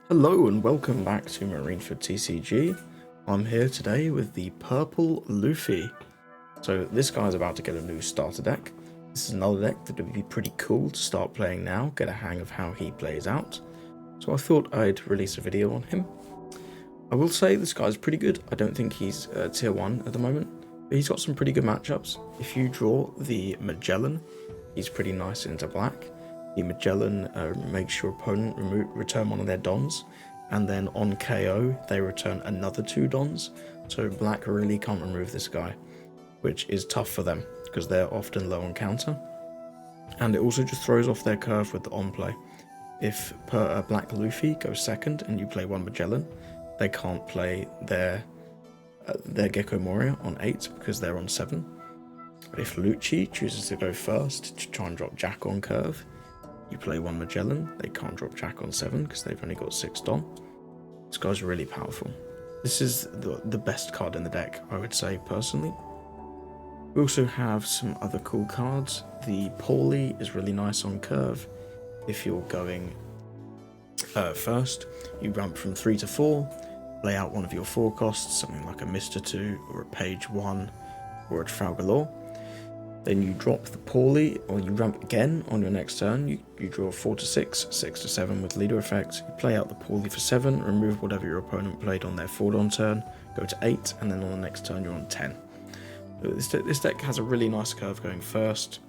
Hello and welcome back to Marineford TCG. I'm here today with the purple Luffy. So this guy's about to get a new starter deck. This is another deck that would be pretty cool to start playing now, get a hang of how he plays out. So I thought I'd release a video on him. I will say this guy's pretty good. I don't think he's tier 1 at the moment, but he's got some pretty good matchups. If you draw the Magellan, he's pretty nice into black. The Magellan makes your opponent return one of their dons, and then on KO they return another 2 dons, so black really can't remove this guy, which is tough for them because they're often low on counter. And it also just throws off their curve with the on play. If black Luffy goes second and you play one Magellan, they can't play their Gecko Moria on 8 because they're on 7. But if Lucci chooses to go first to try and drop Jack on curve, you play one Magellan, they can't drop Jack on 7 because they've only got 6 Don. This guy's really powerful. This is the best card in the deck, I would say, personally. We also have some other cool cards. The Paulie is really nice on curve. If you're going first, you ramp from 3 to 4, lay out one of your 4 costs, something like a Mr. 2 or a Page 1 or a Trafalgar. Then you drop the Paulie, or you ramp again on your next turn. You draw 4 to 6, 6 to 7 with leader effect. You play out the Paulie for 7, remove whatever your opponent played on their 4 Don turn, go to 8, and then on the next turn you're on 10. So this deck has a really nice curve going first,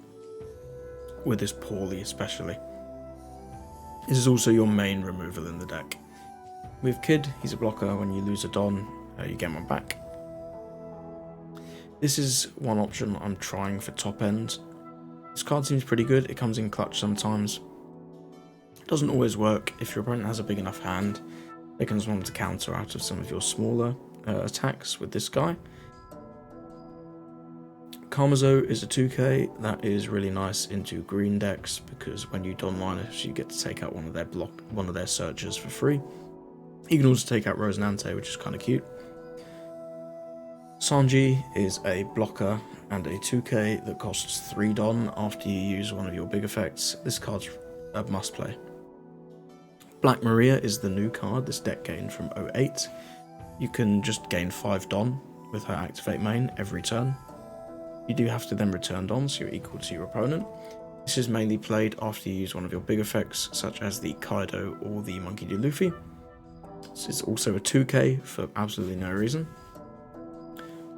with this Paulie especially. This is also your main removal in the deck. With Kid, he's a blocker. When you lose a Don, you get one back. This is one option I'm trying for top end. This card seems pretty good. It comes in clutch sometimes. It doesn't always work. If your opponent has a big enough hand, they can just want to counter out of some of your smaller attacks with this guy. Karmazo is a 2k that is really nice into green decks because when you Don minus, you get to take out one of their searchers for free. You can also take out Rosinante, which is kind of cute. Sanji is a blocker and a 2k that costs 3 Don after you use one of your big effects. This card's a must play. Black Maria is the new card this deck gained from 08. You can just gain 5 Don with her activate main every turn. You do have to then return Don, so you're equal to your opponent. This is mainly played after you use one of your big effects, such as the Kaido or the Monkey D. Luffy. This is also a 2k for absolutely no reason.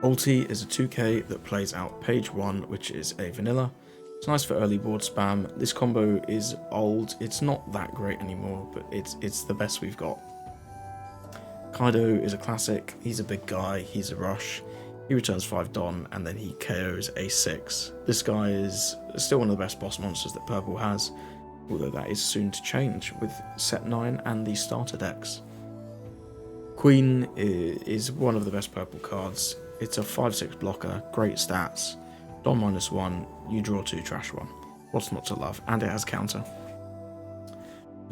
Ulti is a 2k that plays out Page 1, which is a vanilla. It's nice for early board spam. This combo is old. It's not that great anymore, but it's the best we've got. Kaido is a classic. He's a big guy. He's a rush. He returns 5 Don, and then he KOs a 6. This guy is still one of the best boss monsters that Purple has, although that is soon to change with set 9 and the starter decks. Queen is one of the best Purple cards. It's a 5/6 blocker, great stats. Don -1, you draw 2, trash 1. What's not to love? And it has counter.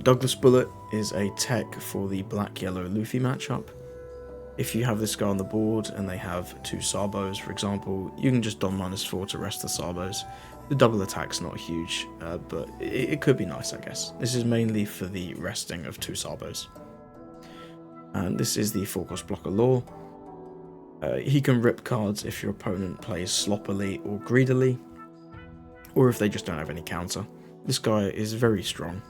Douglas Bullet is a tech for the black-yellow Luffy matchup. If you have this guy on the board and they have 2 Sabos, for example, you can just Don -4 to rest the Sabos. The double attack's not huge, but it could be nice, I guess. This is mainly for the resting of 2 Sabos. And this is the 4-cost blocker Law. He can rip cards if your opponent plays sloppily or greedily, or if they just don't have any counter. This guy is very strong,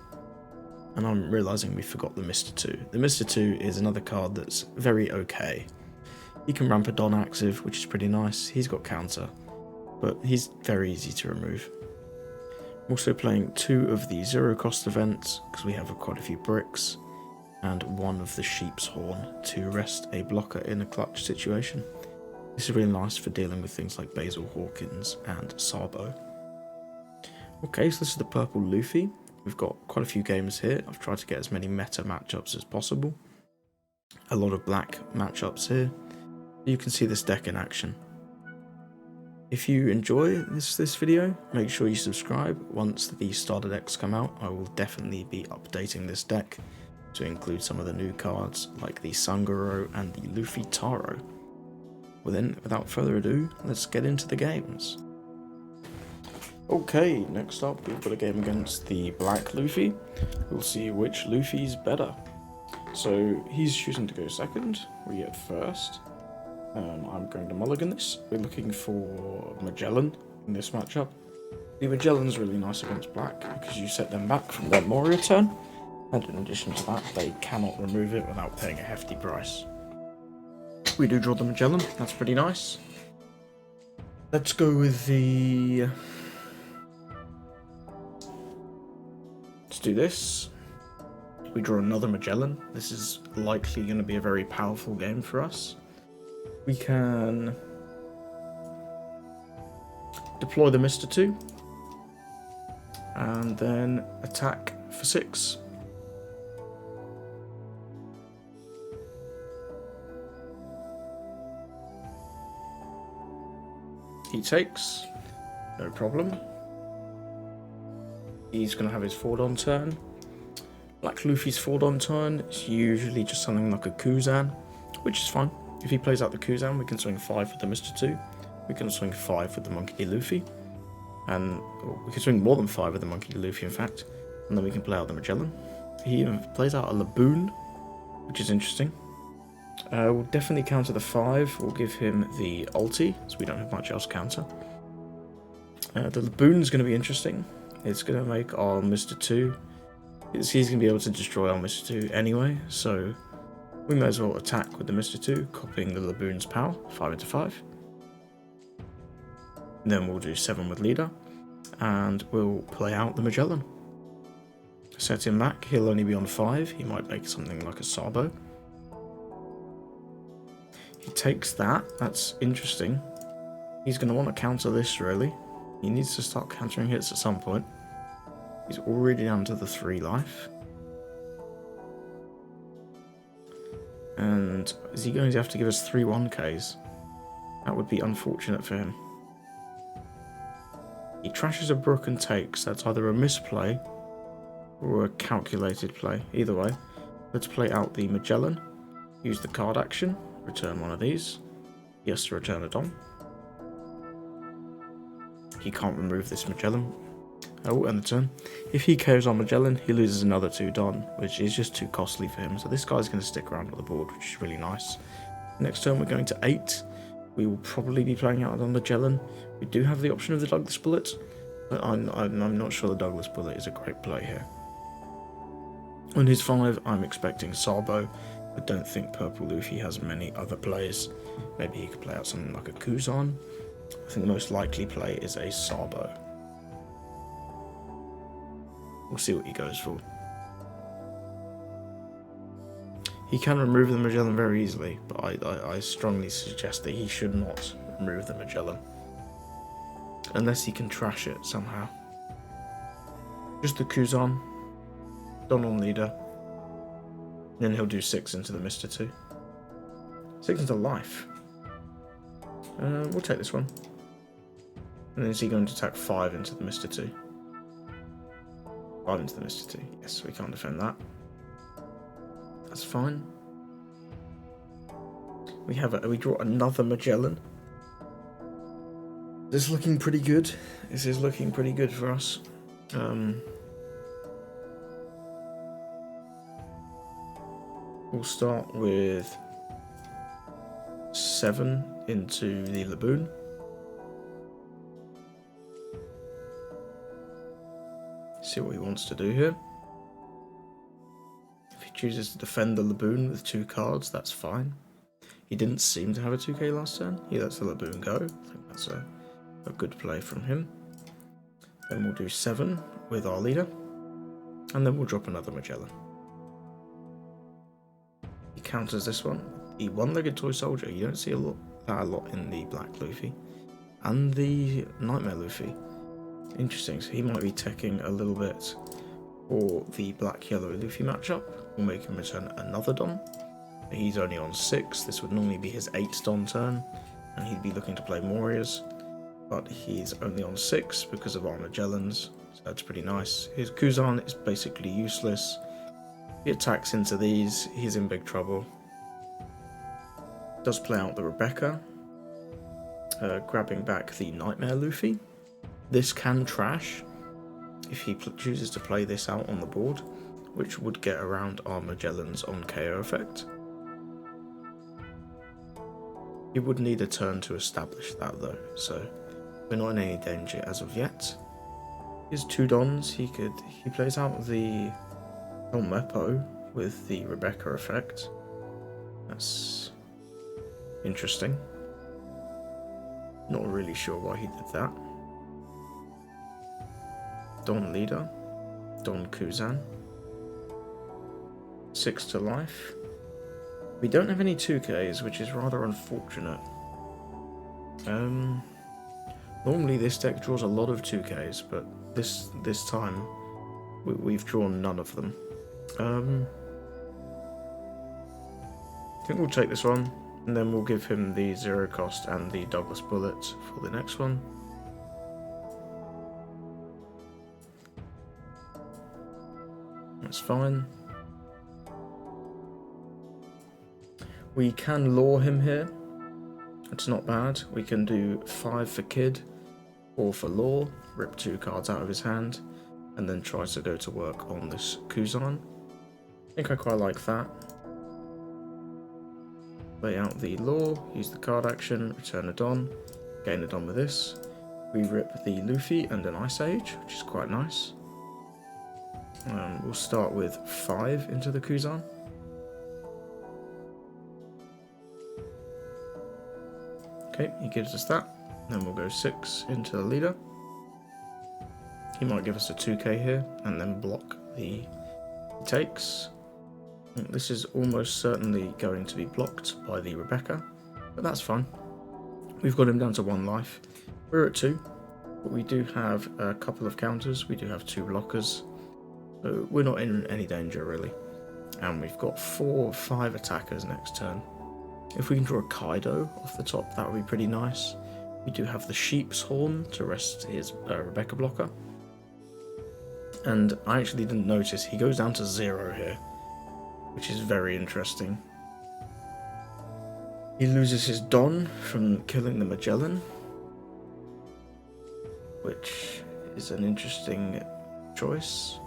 and I'm realising we forgot the Mr. 2. The Mr. 2 is another card that's very okay. He can ramp a Don active, which is pretty nice. He's got counter, but he's very easy to remove. I'm also playing 2 of the 0-cost events, because we have quite a few bricks, and 1 of the Sheep's Horn to rest a blocker in a clutch situation. This is really nice for dealing with things like Basil Hawkins and Sabo. Okay, so this is the purple Luffy. We've got quite a few games here. I've tried to get as many meta matchups as possible. A lot of black matchups here. You can see this deck in action. If you enjoy this video, make sure you subscribe. Once the starter decks come out, I will definitely be updating this deck to include some of the new cards like the Sanguro and the Luffy Taro. Well then, without further ado, let's get into the games. Okay, next up we've got a game against the black Luffy. We'll see which Luffy's better. So he's choosing to go second, we get first. I'm going to mulligan this. We're looking for Magellan in this matchup. The Magellan's really nice against black because you set them back from their Moria turn, and in addition to that, they cannot remove it without paying a hefty price. We do draw the Magellan, that's pretty nice. Let's go with the... Let's do this. We draw another Magellan. This is likely going to be a very powerful game for us. We can deploy the Mr. 2 and then attack for 6. He takes, no problem. He's going to have his Fordon turn. Black Luffy's Fordon turn is usually just something like a Kuzan, which is fine. If he plays out the Kuzan, we can swing 5 with the Mr. 2. We can swing 5 with the Monkey D. Luffy. And we can swing more than 5 with the Monkey D. Luffy, in fact. And then we can play out the Magellan. He even plays out a Laboon, which is interesting. We'll definitely counter the 5. We'll give him the ulti, so we don't have much else to counter. The Laboon is going to be interesting. It's going to make our Mr. 2. He's going to be able to destroy our Mr. 2 anyway, so we may as well attack with the Mr. 2, copying the Laboon's power, 5 into 5. Then we'll do 7 with leader, and we'll play out the Magellan. Set him back, he'll only be on 5, he might make something like a Sabo. He takes that, that's interesting. He's going to want to counter this really. He needs to start countering hits at some point. He's already down to the 3 life. And is he going to have to give us 3 1Ks? That would be unfortunate for him. He trashes a Brook and takes. That's either a misplay or a calculated play. Either way, let's play out the Magellan. Use the card action. Return one of these. He has to return a Dom. He can't remove this Magellan. Oh, end the turn. If he KOs on Magellan, he loses another 2 Don, which is just too costly for him. So this guy's going to stick around on the board, which is really nice. Next turn we're going to 8. We will probably be playing out on Magellan. We do have the option of the Douglas Bullet, but I'm not sure the Douglas Bullet is a great play here. On his 5, I'm expecting Sabo. I don't think Purple Luffy has many other plays. Maybe he could play out something like a Kuzan. I think the most likely play is a Sabo. We'll see what he goes for. He can remove the Magellan very easily, but I strongly suggest that he should not remove the Magellan. Unless he can trash it somehow. Just the Kuzan. Don on leader. Then he'll do 6 into the Mr. 2. 6 into life. We'll take this one. And then is he going to attack 5 into the Mr. 2? 5 into the Mr. 2. Yes, we can't defend that. That's fine. We draw another Magellan. This is looking pretty good. This is looking pretty good for us. We'll start with 7 into the Laboon. See what he wants to do here. If he chooses to defend the Laboon with 2 cards, that's fine. He didn't seem to have a 2k last turn. He lets the Laboon go. I think that's a good play from him. Then we'll do 7 with our leader. And then we'll drop another Magellan. He counters this one. The one-legged toy soldier. You don't see that a lot in the Black Luffy. And the Nightmare Luffy. Interesting, so he might be teching a little bit for the Black-Yellow Luffy matchup. We'll make him return another Don. He's only on 6, this would normally be his 8th Don turn, and he'd be looking to play Morias, but he's only on 6 because of our Magellans, so that's pretty nice. His Kuzan is basically useless. If he attacks into these, he's in big trouble. Does play out the Rebecca, grabbing back the Nightmare Luffy. This can trash if he chooses to play this out on the board. which would get around our Magellan's on KO effect. He would need a turn to establish that though, so we're not in any danger as of yet. His 2 Dons, he plays out the El Mepo with the Rebecca effect. That's interesting. Not really sure why he did that. Don Leader, Don Kuzan. 6 to life. We don't have any 2Ks, which is rather unfortunate. Normally this deck draws a lot of 2Ks, but this time we've drawn none of them. I think we'll take this one, and then we'll give him the 0 cost and the Douglas bullet for the next one. That's fine. We can lure him here. It's not bad. We can do 5 for Kid, 4 for lure, rip 2 cards out of his hand, and then try to go to work on this Kuzan. I think I quite like that. Lay out the lure, use the card action, return a Don, gain a Don with this. We rip the Luffy and an Ice Age, which is quite nice. We'll start with 5 into the Kuzan. Okay, he gives us that. Then we'll go 6 into the leader. He might give us a 2K here and then block the takes. This is almost certainly going to be blocked by the Rebecca, but that's fine. We've got him down to 1 life. We're at 2, but we do have a couple of counters. We do have 2 blockers, so we're not in any danger really. And we've got 4 or 5 attackers next turn. If we can draw a Kaido off the top, that would be pretty nice. We do have the Sheep's Horn to rest his Rebecca blocker. And I actually didn't notice, he goes down to 0 here, which is very interesting. He loses his Don from killing the Magellan, which is an interesting choice.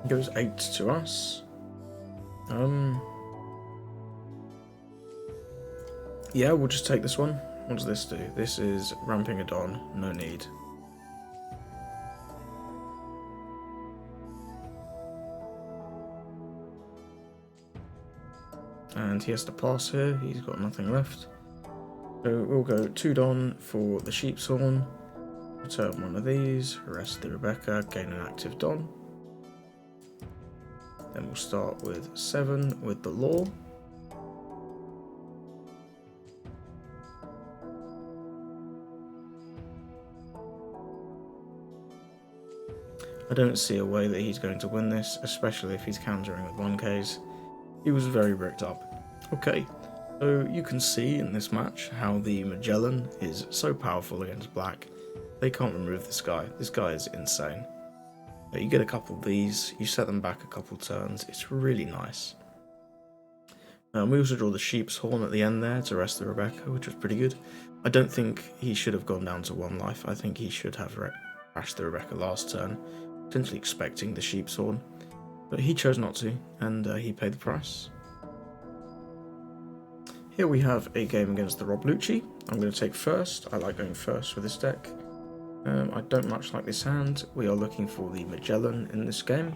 He goes 8 to us. Yeah, we'll just take this one. What does this do? This is ramping a Don, no need. And he has to pass here, he's got nothing left. So we'll go 2 Don for the Sheep's Horn, return one of these, rest the Rebecca, gain an active Don. Then we'll start with 7 with the lore. I don't see a way that he's going to win this, especially if he's countering with 1Ks. He was very bricked up. Okay, so you can see in this match how the Magellan is so powerful against black. They can't remove this guy. This guy is insane. You get a couple of these, you set them back a couple turns, it's really nice. We also draw the Sheep's Horn at the end there to rest the Rebecca, which was pretty good. I don't think he should have gone down to 1 life, I think he should have crashed the Rebecca last turn, potentially expecting the Sheep's Horn, but he chose not to, and he paid the price. Here we have a game against the Rob Lucci. I'm going to take first, I like going first with this deck. I don't much like this hand. We are looking for the Magellan in this game.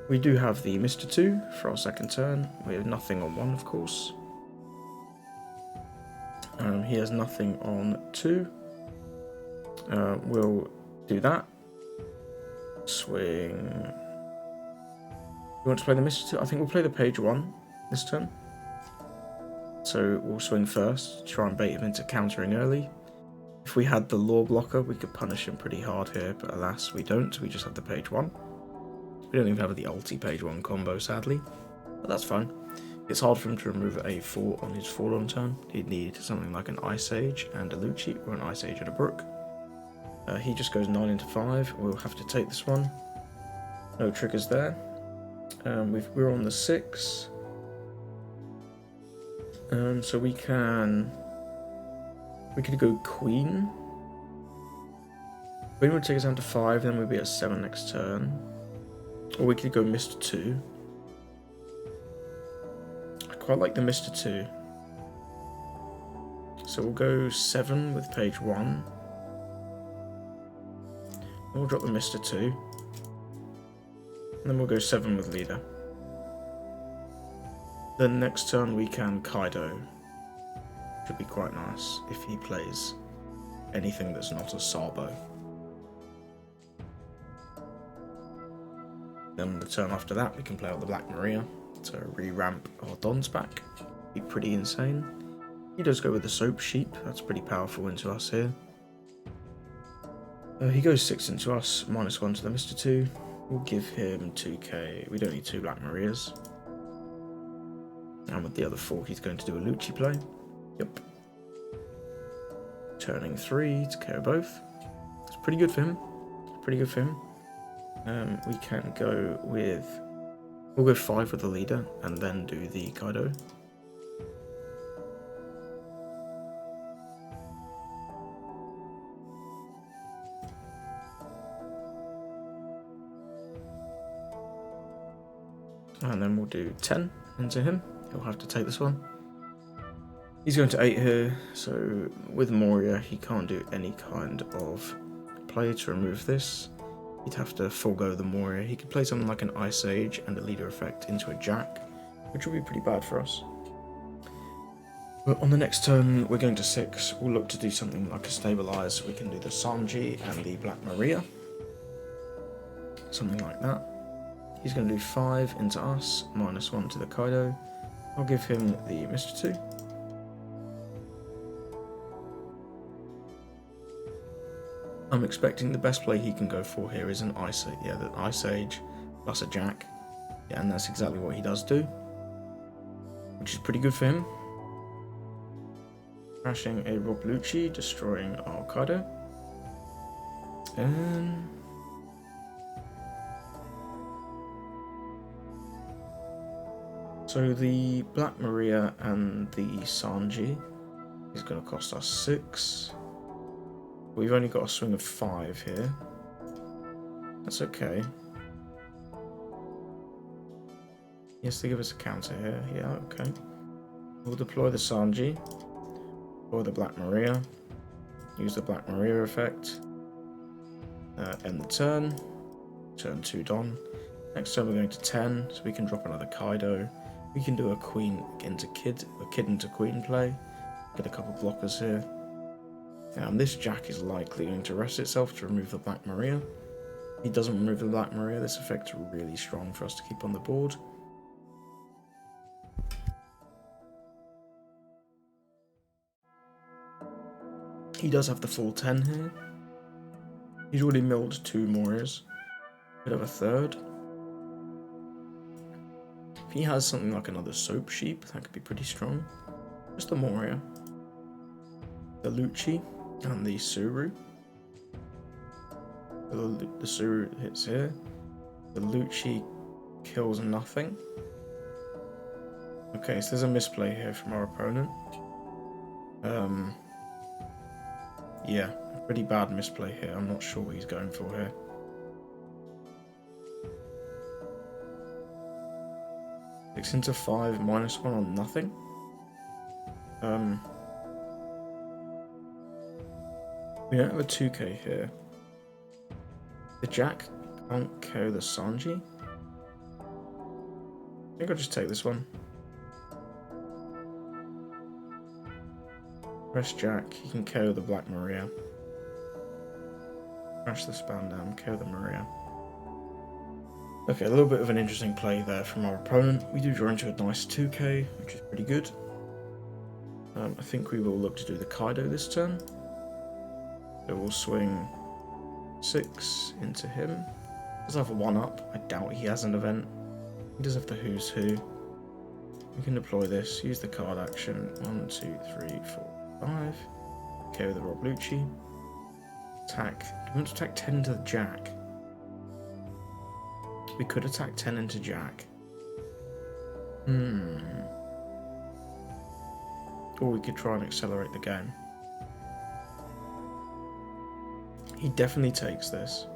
We do have the Mr. 2 for our second turn. We have nothing on 1, of course. He has nothing on 2. We'll do that. Swing. You want to play the Mr. 2? I think we'll play the page 1 this turn. So we'll swing first, try and bait him into countering early. If we had the lore blocker, we could punish him pretty hard here, but alas, we don't. We just have the page 1. We don't even have the ulti page 1 combo, sadly, but that's fine. It's hard for him to remove a 4 on his 4-on turn. He'd need something like an Ice Age and a Lucci, or an Ice Age and a Brook. He just goes 9 into 5. We'll have to take this one. No triggers there. We're on the 6. So we could go Queen. Queen would take us down to 5, then we'd be at 7 next turn. Or we could go Mr. 2. I quite like the Mr. 2. So we'll go 7 with page 1. Then we'll drop the Mr. 2. And then we'll go 7 with leader. Then next turn we can Kaido. Should be quite nice if he plays anything that's not a Sabo. Then the turn after that we can play out the Black Maria to re-ramp our Dons back. Be pretty insane. He does go with the Soap Sheep, that's pretty powerful into us here. He goes 6 into us, -1 to the Mr. 2. We'll give him 2k, we don't need 2 Black Marias. And with the other 4 he's going to do a Lucci play. Yep. Turning 3 to KO both. It's pretty good for him. Pretty good for him. We can go with... We'll go 5 with the leader and then do the Kaido. And then we'll do 10 into him. He'll have to take this one. He's going to 8 here, so with Moria he can't do any kind of play to remove this. He'd have to forego the Moria. He could play something like an Ice Age and a leader effect into a Jack, which would be pretty bad for us. But on the next turn we're going to 6. We'll look to do something like a Stabilize. We can do the Sanji and the Black Maria. Something like that. He's going to do 5 into us, -1 to the Kaido. I'll give him the Mr. 2. I'm expecting the best play he can go for here is an Ice Age. Yeah, the Ice Age plus a Jack. Yeah, and that's exactly what he does do. Which is pretty good for him. Crashing a Rob Lucci, destroying our Kaido. And... so the Black Maria and the Sanji is going to cost us 6. We've only got a swing of 5 here. That's okay. He has to give us a counter here. Yeah, okay. We'll deploy the Sanji. Deploy the Black Maria. Use the Black Maria effect. End the turn. Turn 2 Don. Next turn we're going to 10, so we can drop another Kaido. We can do a Queen into Kid, a Kid into Queen play. Get a couple blockers here. This Jack is likely going to rest itself to remove the Black Maria. If he doesn't remove the Black Maria, this effect's really strong for us to keep on the board. He does have the full 10 here. He's already milled 2 Morias. Bit of a third. If he has something like another Soap Sheep, that could be pretty strong. Just the Moria. The Lucci. And the Suru. The Suru hits here. The Lucci kills nothing. Okay, so there's a misplay here from our opponent. Yeah, a pretty bad misplay here. I'm not sure what he's going for here. Six into 5, -1 on nothing. We don't have a 2k here. The Jack can't KO the Sanji. I think I'll just take this one. Press Jack, he can KO the Black Maria. Crash the Spandam, KO the Maria. Okay, a little bit of an interesting play there from our opponent. We do draw into a nice 2k, which is pretty good. I think we will look to do the Kaido this turn. So we'll swing 6 into him. Does have a 1-up. I doubt he has an event. He does have the Who's Who. We can deploy this. Use the card action. 1, 2, 3, 4, 5. KO the Rob Lucci. Attack. Do we want to attack 10 to the Jack? We could attack 10 into Jack. Or we could try and accelerate the game. He definitely takes this.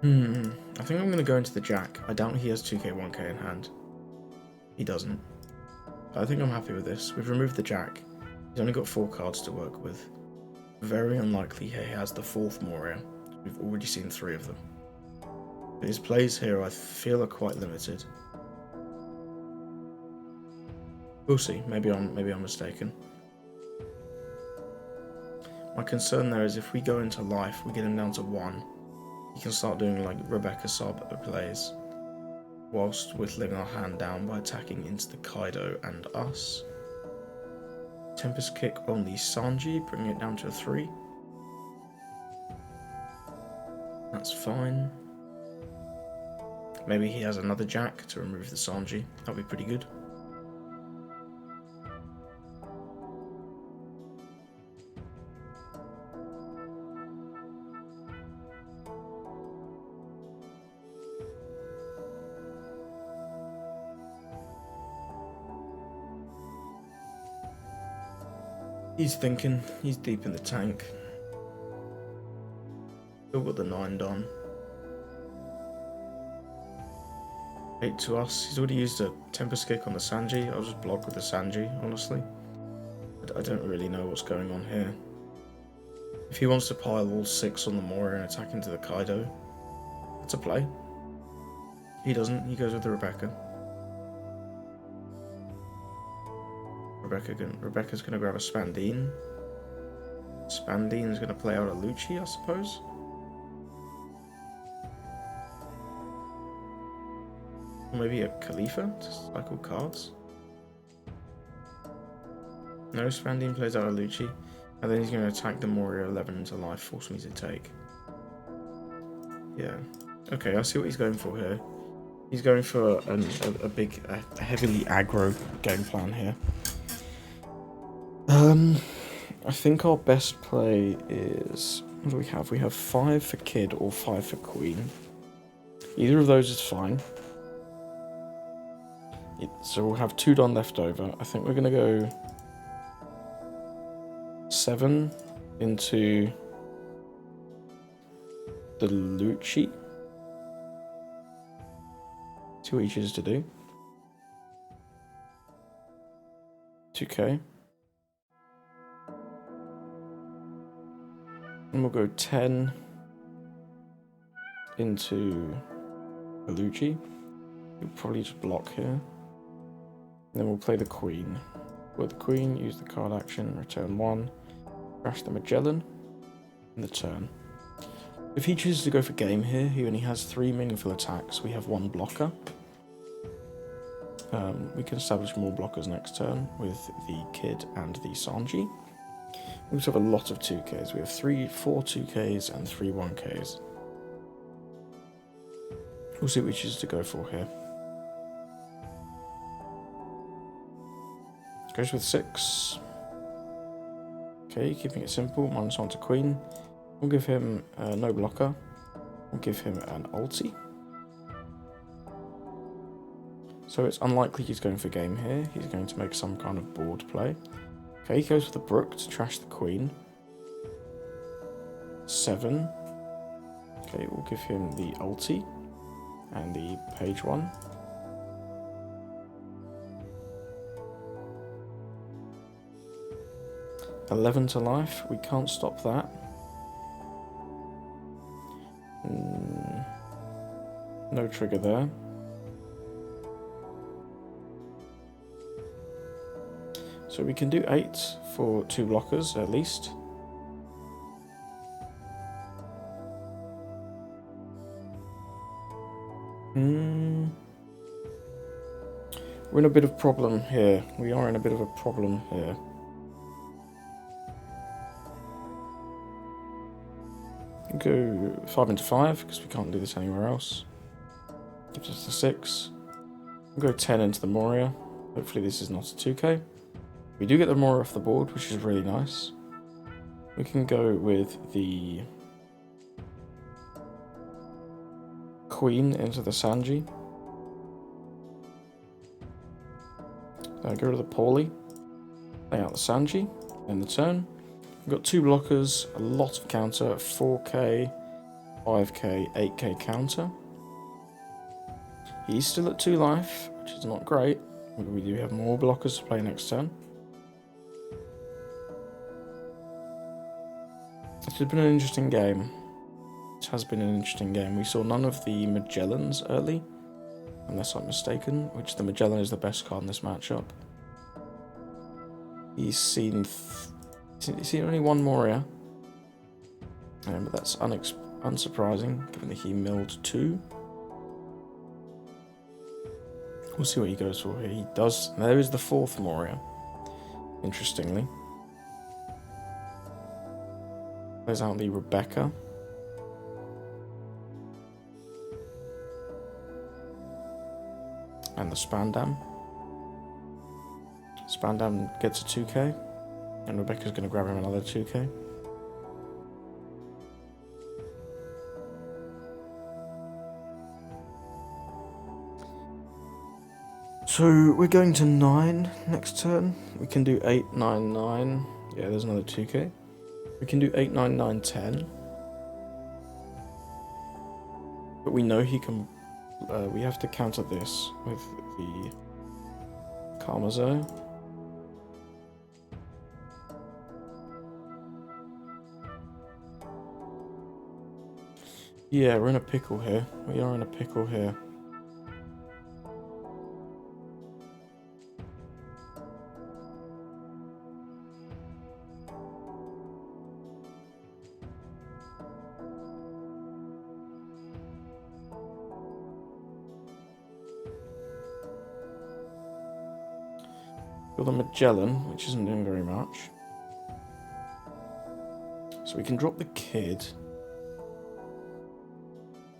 I think I'm going to go into the Jack. I doubt he has 2k, 1k in hand. He doesn't. I think I'm happy with this. We've removed the Jack. He's only got 4 cards to work with. Very unlikely he has the 4th Moria. We've already seen 3 of them. But his plays here, I feel, are quite limited. We'll see. Maybe I'm mistaken. My concern there is if we go into life, we get him down to 1. He can start doing like Rebecca sub plays, whilst whittling our hand down by attacking into the Kaido and us. Tempest Kick on the Sanji, bringing it down to a 3. That's fine. Maybe he has another Jack to remove the Sanji. That'd be pretty good. He's thinking. He's deep in the tank. Still got the 9 done. 8 to us. He's already used a Tempest Kick on the Sanji. I'll just block with the Sanji, honestly. I don't really know what's going on here. If he wants to pile all 6 on the Moria and attack into the Kaido, that's a play. He doesn't. He goes with the Rebecca. Rebecca's going to grab a Spandine. Spandine's going to play out a Lucci, I suppose. Or maybe a Khalifa to cycle cards. No, Spandine plays out a Lucci. And then he's going to attack the Moria 11 into life, force me to take. Yeah. Okay, I see what he's going for here. He's going for a heavily aggro game plan here. I think our best play is... What do we have? We have 5 for Kid or 5 for Queen. Either of those is fine. So we'll have 2 done left over. I think we're going to go 7 into the Lucci. See what he chooses to do. 2k. And we'll go 10 into a Lucci. We'll probably just block here. And then we'll play the Queen. With the Queen, use the card action, return 1, crash the Magellan, and the turn. If he chooses to go for game here, he only has 3 meaningful attacks. We have 1 blocker. We can establish more blockers next turn with the Kid and the Sanji. We also have a lot of 2Ks. We have 4 2Ks and 3 1Ks. We'll see what we choose to go for here. Goes with 6. Okay, keeping it simple. -1 to Queen. We'll give him no blocker. We'll give him an ulti. So it's unlikely he's going for game here. He's going to make some kind of board play. Okay, he goes for the Brook to trash the Queen. 7. Okay, we'll give him the ulti and the page 1. $11 to life. We can't stop that. No trigger there. So we can do 8 for 2 blockers at least. We're in a bit of problem here. We are in a bit of a problem here. Go 5 into 5 because we can't do this anywhere else. Gives us the 6. We'll go 10 into the Moria. Hopefully this is not a 2k. We do get the Moria off the board, which is really nice. We can go with the Queen into the Sanji. Go to the Paulie. Play out the Sanji. End the turn. We've got 2 blockers, a lot of counter, 4k, 5k, 8k counter. He's still at 2 life, which is not great. We do have more blockers to play next turn. It has been an interesting game. It has been an interesting game. We saw none of the Magellans early, unless I'm mistaken, which the Magellan is the best card in this matchup. He's seen only 1 Moria, but that's unsurprising, given that he milled 2. We'll see what he goes for here. He does. There is the 4th Moria, interestingly. There's out the Rebecca. And the Spandam. Spandam gets a 2k, and Rebecca's going to grab him another 2k. So we're going to 9 next turn. We can do 8, 9, 9. Yeah, there's another 2k. We can do 8, 9, 9, 10. But we know he can. We have to counter this with the Karmazo. Yeah, we're in a pickle here. We are in a pickle here. Got the Magellan, which isn't doing very much. So we can drop the Kid.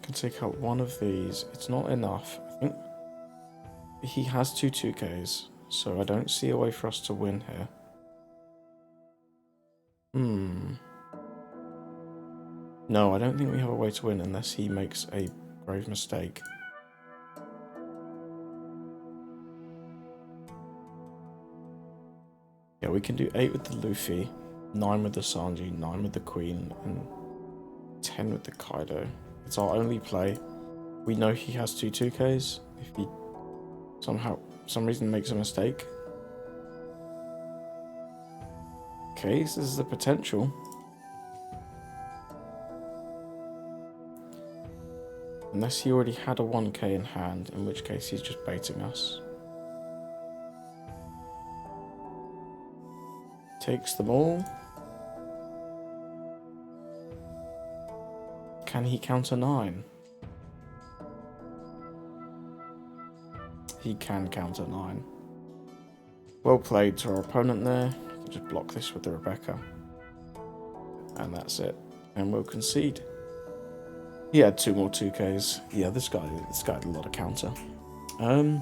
Can take out one of these. It's not enough. I think he has 2 2Ks, so I don't see a way for us to win here. No, I don't think we have a way to win unless he makes a grave mistake. Yeah, we can do 8 with the Luffy, 9 with the Sanji, 9 with the Queen, and 10 with the Kaido. It's our only play. We know he has 2 2Ks. If he somehow, for some reason, makes a mistake. Okay, so this is the potential. Unless he already had a 1k in hand, in which case he's just baiting us. Takes them all. Can he counter 9? He can counter 9. Well played to our opponent there. You can just block this with the Rebecca. And that's it. And we'll concede. He had 2 more 2Ks. Yeah, this guy had a lot of counter. Yeah,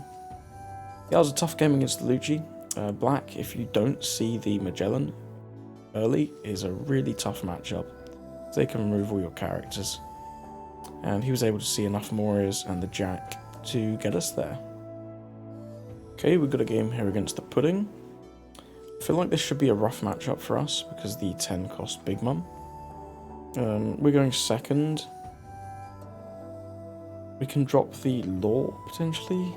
it was a tough game against the Lucci. Black, if you don't see the Magellan early, is a really tough matchup. They can remove all your characters. And he was able to see enough Morias and the Jack to get us there. Okay, we've got a game here against the Pudding. I feel like this should be a rough matchup for us because the 10 cost Big Mum. We're going second. We can drop the Law, potentially.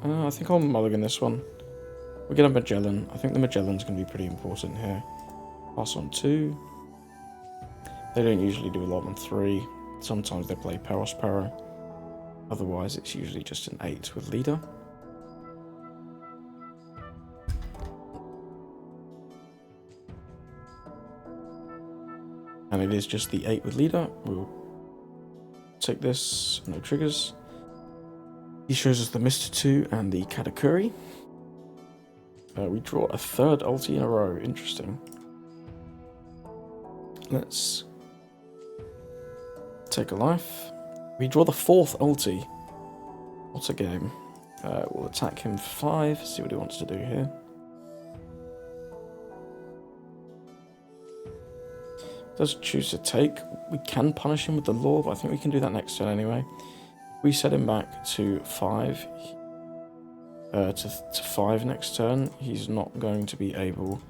I think I'll mulligan this one. We get a Magellan. I think the Magellan's going to be pretty important here. Pass on 2. They don't usually do a lot on 3. Sometimes they play Peros Pero. Otherwise, it's usually just an 8 with Leader. And it is just the 8 with Leader. We'll take this. No triggers. He shows us the Mr. 2 and the Katakuri. We draw a 3rd ulti in a row. Interesting. Let's take a life. We draw the 4th ulti. What a game. We'll attack him for 5. See what he wants to do here. Does choose to take. We can punish him with the Law, but I think we can do that next turn anyway. We set him back to 5. To 5 next turn. He's not going to be able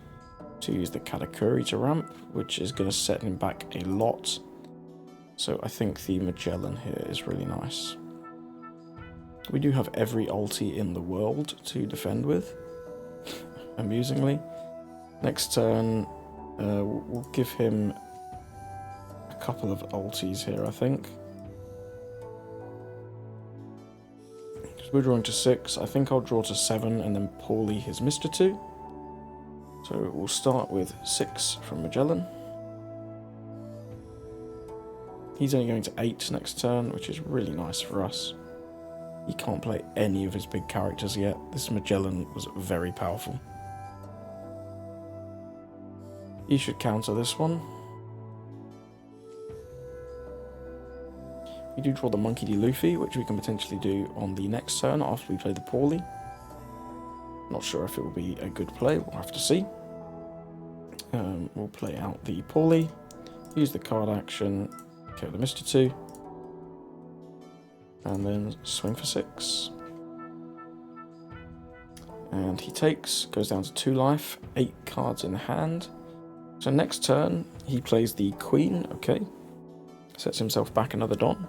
to use the Katakuri to ramp, which is going to set him back a lot. So I think the Magellan here is really nice. We do have every ulti in the world to defend with, amusingly. Next turn, we'll give him a couple of ultis here, I think. Because we're drawing to 6, I think I'll draw to 7 and then poorly his Mr. 2. So we'll start with 6 from Magellan. He's only going to 8 next turn, which is really nice for us. He can't play any of his big characters yet. This Magellan was very powerful. He should counter this one. We do draw the Monkey D. Luffy, which we can potentially do on the next turn after we play the Poorly. Not sure if it will be a good play, we'll have to see. We'll play out the Poorly, use the card action, kill the Mr. 2, and then swing for 6. And he takes, goes down to 2 life, 8 cards in hand. So next turn, he plays the Queen, okay. Sets himself back another Don.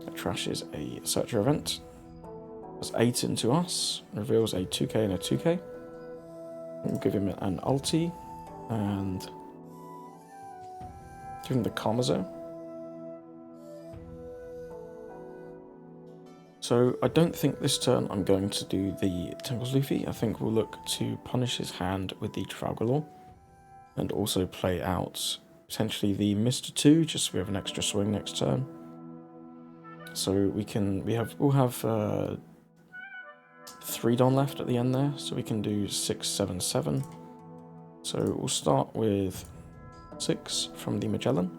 That trashes a Searcher event. Does 8 into us, reveals a 2k and a 2k. We'll give him an ulti, and give him the Karmazo. So I don't think this turn I'm going to do the Temple's Luffy. I think we'll look to punish his hand with the Trafalgar Law, and also play out potentially the Mr. 2, just so we have an extra swing next turn. So we'll have 3 Don left at the end there, so we can do 6, 7, 7. So we'll start with 6 from the Magellan.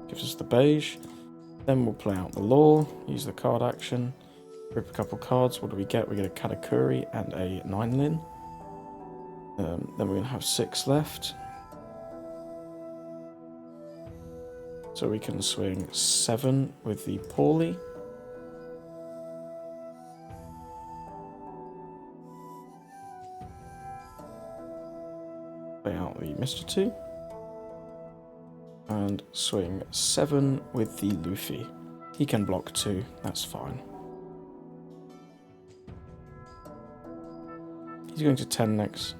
Gives us the beige. Then we'll play out the Law, use the card action, rip a couple cards. What do we get? We get a Katakuri and a 9 Lin. Then we're going to have 6 left. So we can swing 7 with the Poorly. Play out the Mr. 2. And swing 7 with the Luffy. He can block 2, that's fine. He's going to 10 next.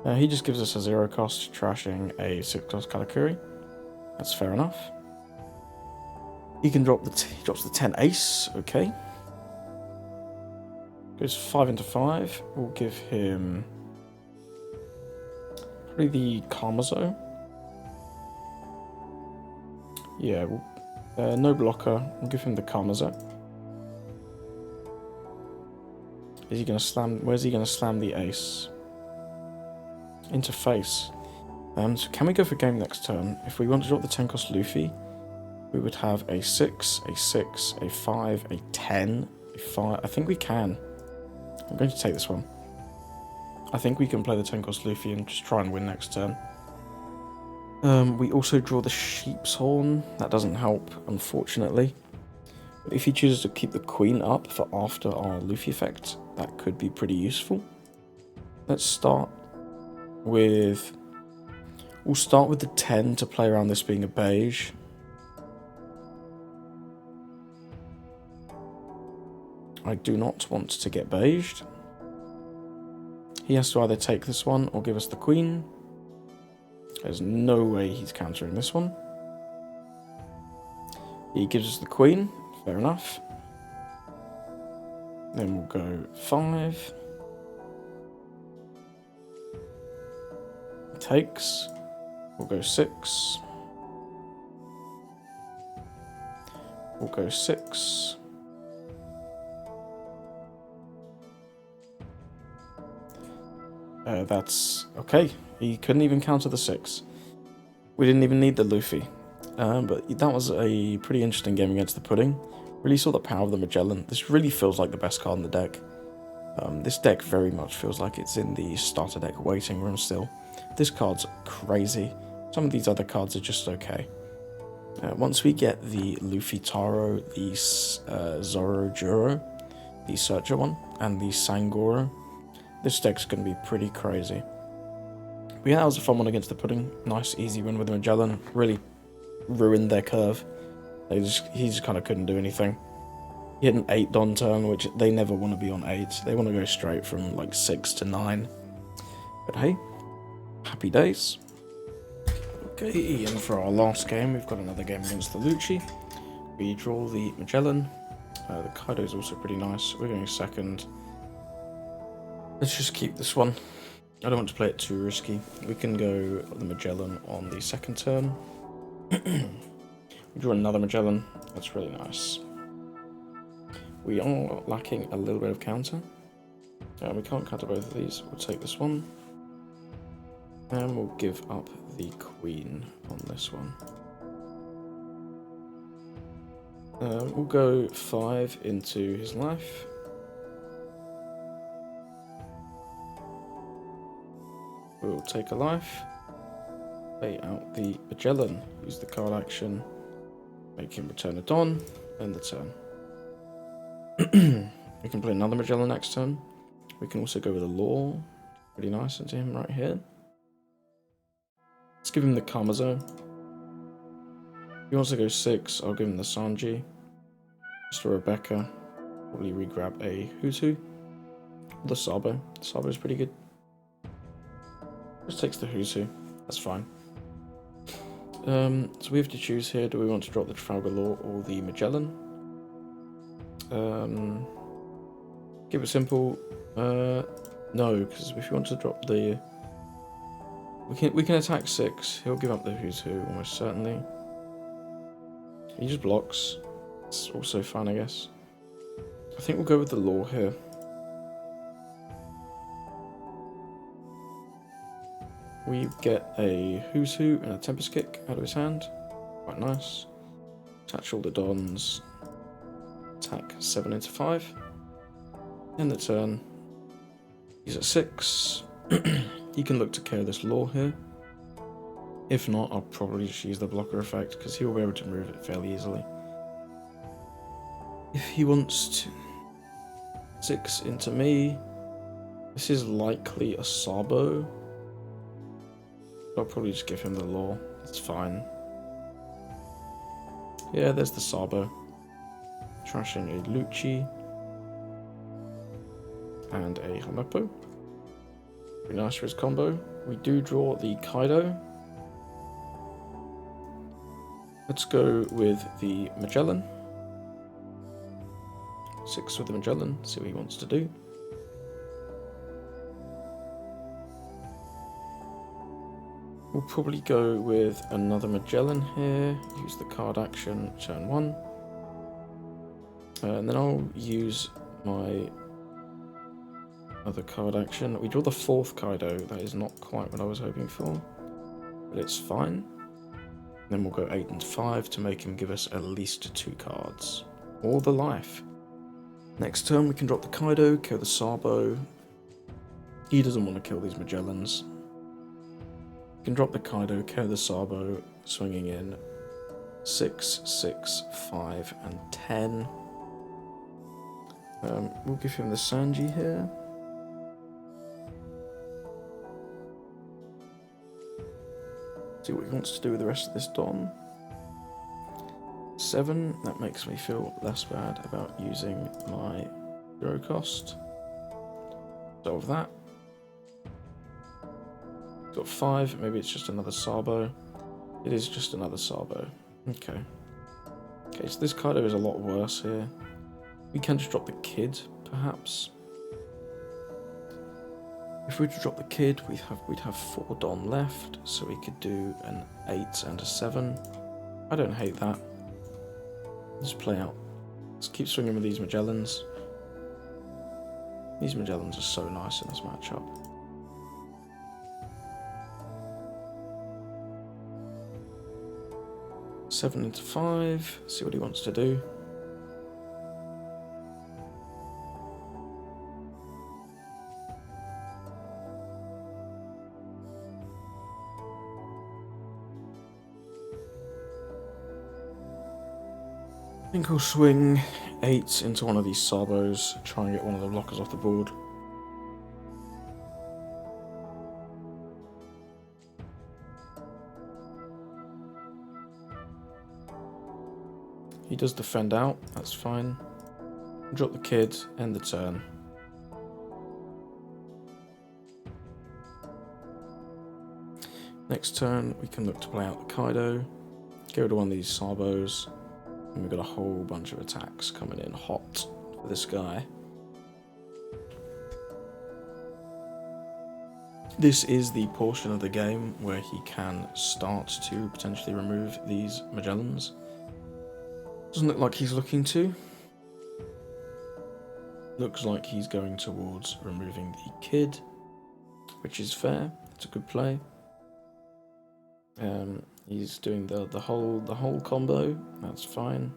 He just gives us a 0 cost, trashing a 6 cost Katakuri. That's fair enough. He can drop he drops the 10 ace, okay. Goes 5 into 5. We'll give him probably the Karmazo. Yeah, no blocker. We'll give him the Karmazo. Is he going to slam? Where's he going to slam the ace? Into face. So can we go for game next turn? If we want to drop the 10 cost Luffy, we would have a 6, a 6, a 5, a 10, a 5. I think we can. I'm going to take this one. I think we can play the 10 cost Luffy and just try and win next turn. We also draw the Sheep's Horn. That doesn't help, unfortunately. But if he chooses to keep the Queen up for after our Luffy effect, that could be pretty useful. Let's start with... We'll start with the 10 to play around this being a beige. I do not want to get beiged. He has to either take this one or give us the Queen. There's no way he's countering this one. He gives us the Queen, fair enough. Then we'll go 5. He takes. We'll go 6. We'll go 6. That's okay. He couldn't even counter the 6. We didn't even need the Luffy. But that was a pretty interesting game against the Pudding. Really saw the power of the Magellan. This really feels like the best card in the deck. This deck very much feels like it's in the starter deck waiting room still. This card's crazy. Some of these other cards are just okay. Once we get the Luffy Taro, the Zoro Juro, the Searcher one, and the Sangoro. This deck's going to be pretty crazy. But yeah, that was a fun one against the Pudding. Nice, easy win with the Magellan. Really ruined their curve. He just kind of couldn't do anything. He had an 8 Don turn, which they never want to be on 8. They want to go straight from like 6 to 9. But hey, happy days. Okay, and for our last game, we've got another game against the Lucci. We draw the Magellan. The Kaido is also pretty nice. We're going second. Let's just keep this one. I don't want to play it too risky. We can go the Magellan on the second turn. We draw another Magellan. That's really nice. We are lacking a little bit of counter. We can't counter both of these. We'll take this one. And we'll give up the Queen on this one. We'll go 5 into his life. We'll take a life. Play out the Magellan. Use the card action. Make him return a Don. End the turn. We can play another Magellan next turn. We can also go with a Law. Pretty nice into him right here. Let's give him the Kamazo. If he wants to go 6, I'll give him the Sanji. Just a Rebecca. Probably re-grab a Hutu. Or the Sabo. Sabo is pretty good. Just takes the Hutu. That's fine. So we have to choose here. Do we want to drop the Trafalgar Law or the Magellan? Keep it simple. No, because if you want to drop the... We can attack 6. He'll give up the Hutu almost certainly. He just blocks. It's also fun, I guess. I think we'll go with the Law here. We get a Hutu and a Tempest Kick out of his hand. Quite nice. Attach all the Dons. Attack 7 into 5. End the turn. He's at 6. He can look to KO this Law here. If not, I'll probably just use the blocker effect because he'll be able to move it fairly easily. If he wants to 6 into me, this is likely a Sabo. I'll probably just give him the Law. It's fine. Yeah, there's the Sabo. Trashing a Lucci. And a Hanapo. Pretty nice for his combo. We do draw the Kaido. Let's go with the Magellan. 6 with the Magellan, see what he wants to do. We'll probably go with another Magellan here. Use the card action, turn 1. And then I'll use my other card action. We draw the 4th Kaido. That is not quite what I was hoping for, but it's fine. Then we'll go 8 and 5 to make him give us at least 2 cards. Or the life. Next turn we can drop the Kaido, kill the Sabo. He doesn't want to kill these Magellans. We can drop the Kaido, kill the Sabo, swinging in 6, 6, 5, and 10. We'll give him the Sanji here. See what he wants to do with the rest of this Don. 7, that makes me feel less bad about using my 0 cost. Solve that. Got 5, maybe it's just another Sabo. It is just another Sabo. Okay. Okay, so this Kaido is a lot worse here. We can just drop the Kid, perhaps. If we were to drop the Kid, we'd have 4 Don left, so we could do an 8 and a 7. I don't hate that. Just play out. Let's keep swinging with these Magellans. These Magellans are so nice in this matchup. Seven into 5. See what he wants to do. I think I'll swing 8 into one of these Sabos, try and get one of the blockers off the board. He does defend out, that's fine. Drop the kid, end the turn. Next turn, we can look to play out the Kaido, go to one of these Sabos, and we've got a whole bunch of attacks coming in hot for this guy. This is the portion of the game where he can start to potentially remove these Magellans. Doesn't look like he's looking to. Looks like he's going towards removing the kid, which is fair. It's a good play. He's doing the whole combo. That's fine.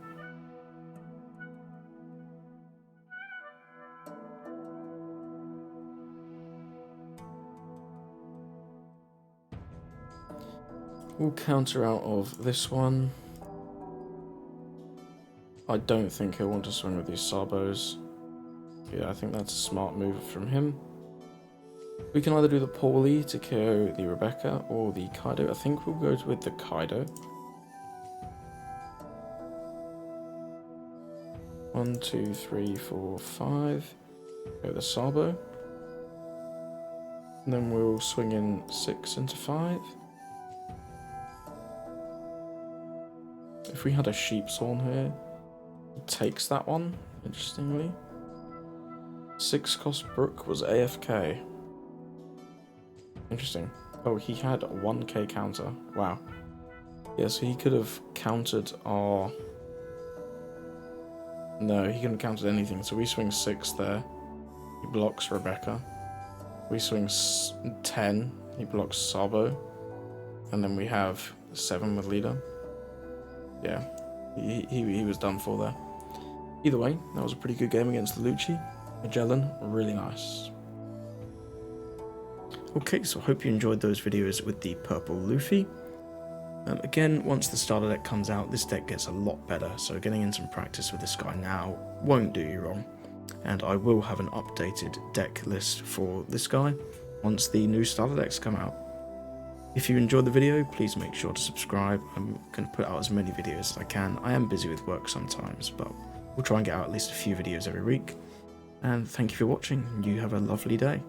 We'll counter out of this one. I don't think he'll want to swing with these Sabos. Yeah, I think that's a smart move from him. We can either do the Paulie to KO the Rebecca or the Kaido. I think we'll go with the Kaido. 1, 2, 3, 4, 5. Go the Sabo. And then we'll swing in 6 into 5. If we had a Sheep's Horn here, it takes that one, interestingly. 6 cost Brook was AFK. Interesting. Oh, he had a 1k counter. Wow. Yeah, so he could have countered our... No, he couldn't have countered anything. So we swing 6 there. He blocks Rebecca. We swing 10. He blocks Sabo. And then we have 7 with leader. Yeah, he was done for there. Either way, that was a pretty good game against the Lucci. Magellan, really nice. Okay, so I hope you enjoyed those videos with the purple Luffy. Again, once the starter deck comes out, this deck gets a lot better, so getting in some practice with this guy now won't do you wrong. And I will have an updated deck list for this guy once the new starter decks come out. If you enjoyed the video, please make sure to subscribe. I'm going to put out as many videos as I can. I am busy with work sometimes, but we'll try and get out at least a few videos every week. And thank you for watching. You have a lovely day.